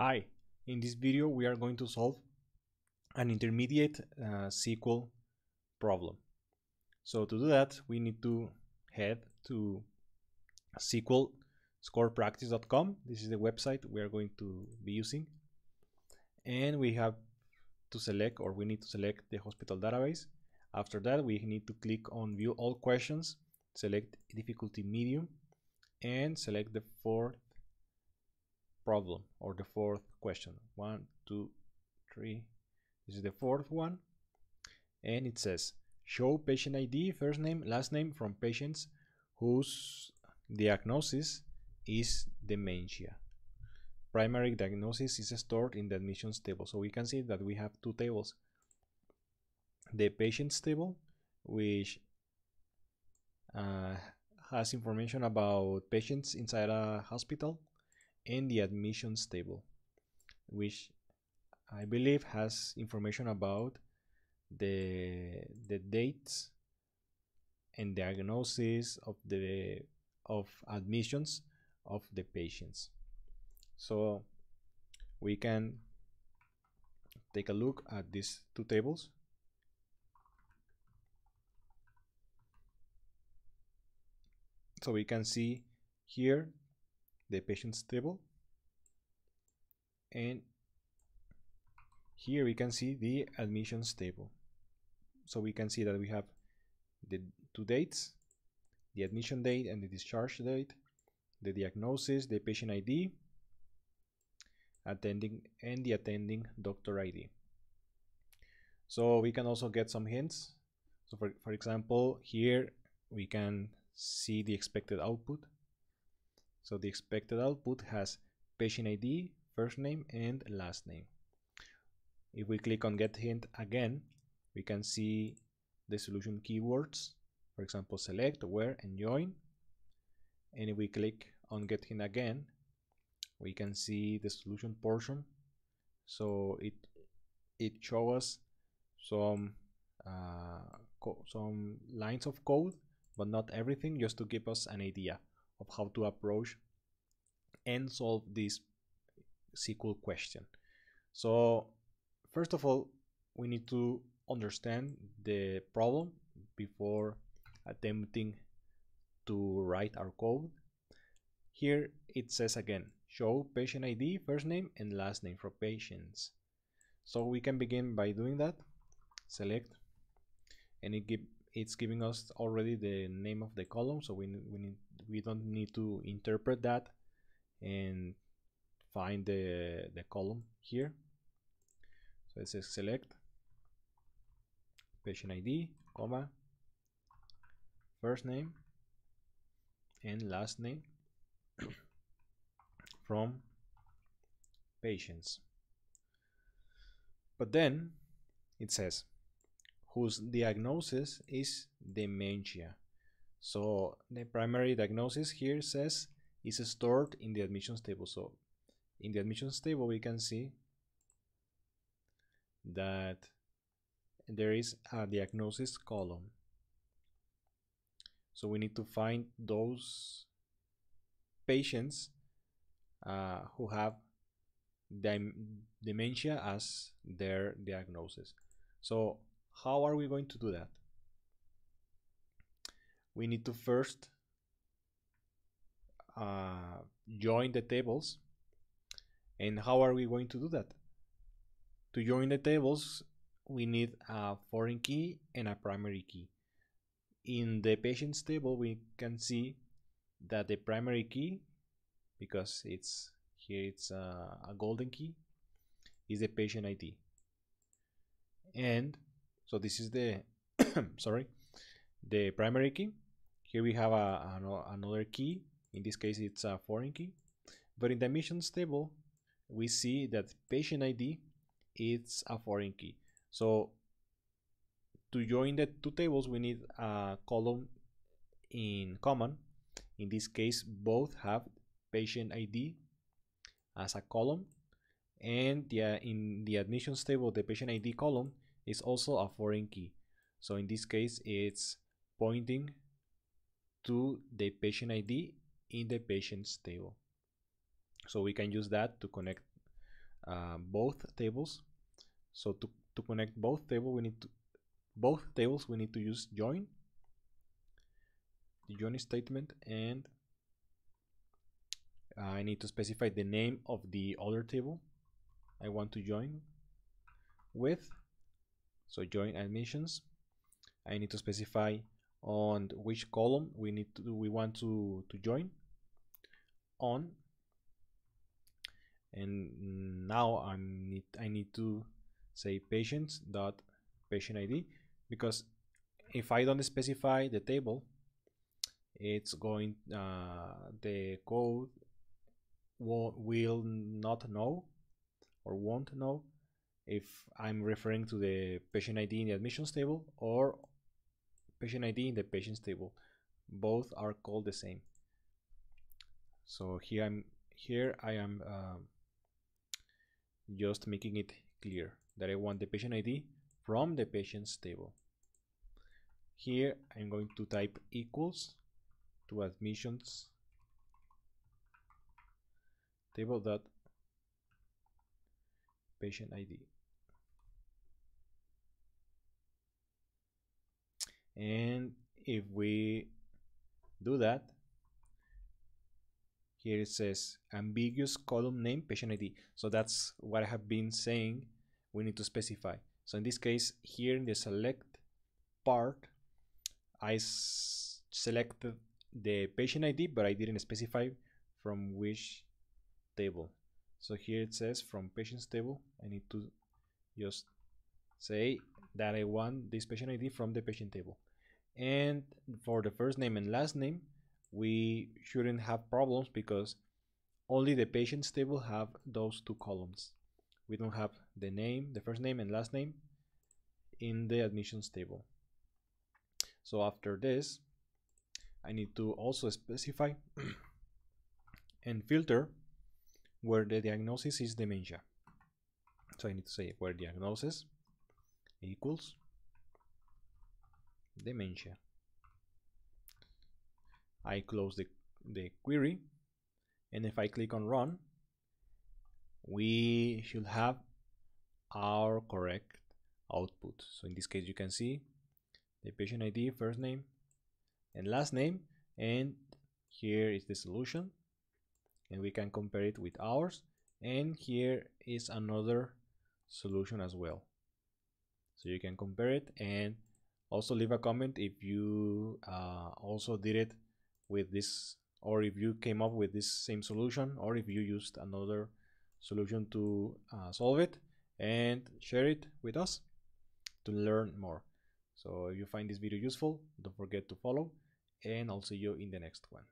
Hi, in this video we are going to solve an intermediate SQL problem. So to do that we need to head to SQLscorepractice.com. This is the website we are going to be using, and we have to select, or we need to select, the hospital database. After that we need to click on view all questions, select difficulty medium, and select the fourth problem, or the fourth question. 1, 2, 3. This is the fourth one, and it says show patient ID, first name, last name from patients whose diagnosis is dementia. Primary diagnosis is stored in the admissions table. So we can see that we have two tables: the patients table, which has information about patients inside a hospital, and the admissions table, which I believe has information about the dates and diagnosis of admissions of the patients. So we can take a look at these two tables. So we can see here the patients table, and here we can see the admissions table. So we can see that we have the two dates, the admission date and the discharge date, the diagnosis, the patient ID, attending, and the attending doctor ID. So we can also get some hints. So for example, here we can see the expected output. So the expected output has patient ID, first name, and last name. If we click on get hint again, we can see the solution keywords, for example, select, where, and join. And if we click on get hint again, we can see the solution portion. So it shows us some lines of code, but not everything, just to give us an idea of how to approach and solve this SQL question. So first of all, we need to understand the problem before attempting to write our code. Here it says again, show patient ID, first name, and last name for patients. So we can begin by doing that. Select, and it's giving us already the name of the column, so we don't need to interpret that and find the column here. So it says select patient ID, comma, first name and last name from patients. But then it says whose diagnosis is dementia. So the primary diagnosis here says is stored in the admissions table. So in the admissions table we can see that there is a diagnosis column. So we need to find those patients who have dementia as their diagnosis. So how are we going to do that? We need to first join the tables. And how are we going to do that? To join the tables, we need a foreign key and a primary key. In the patients table, we can see that the primary key, because it's a golden key, is the patient ID. And so this is the sorry, the primary key. Here we have another key. In this case, it's a foreign key. But in the admissions table, we see that patient ID is a foreign key. So to join the two tables, we need a column in common. In this case, both have patient ID as a column, and in the admissions table, the patient ID column is also a foreign key. So in this case, it's pointing to the patient ID in the patients table. So we can use that to connect both tables. So to connect both tables, we need to use join, the join statement, and I need to specify the name of the other table I want to join with. So join admissions. I need to specify on which column we want to join on, and now I need to say patient ID, because if I don't specify the table, it's going the code will not know or won't know if I'm referring to the patient ID in the admissions table or patient ID in the patients table. Both are called the same. So here I am just making it clear that I want the patient ID from the patients table. Here I'm going to type equals to admissions table dot patient ID. And if we do that, here it says ambiguous column name patient ID. So that's what I have been saying we need to specify. So in this case, here in the select part, I selected the patient ID, but I didn't specify from which table. So here it says from patients table. I need to just say that I want this patient ID from the patient table. And for the first name and last name, we shouldn't have problems because only the patients table have those two columns. We don't have the name, the first name and last name in the admissions table. So after this, I need to also specify and filter where the diagnosis is dementia. So I need to say where diagnosis equals dementia. I close the query, and if I click on run, we should have our correct output. So in this case, you can see the patient ID, first name and last name, and here is the solution, and we can compare it with ours, and here is another solution as well. So you can compare it, and also leave a comment if you also did it with this, or if you came up with this same solution, or if you used another solution to solve it, and share it with us to learn more. So if you find this video useful, don't forget to follow, and I'll see you in the next one.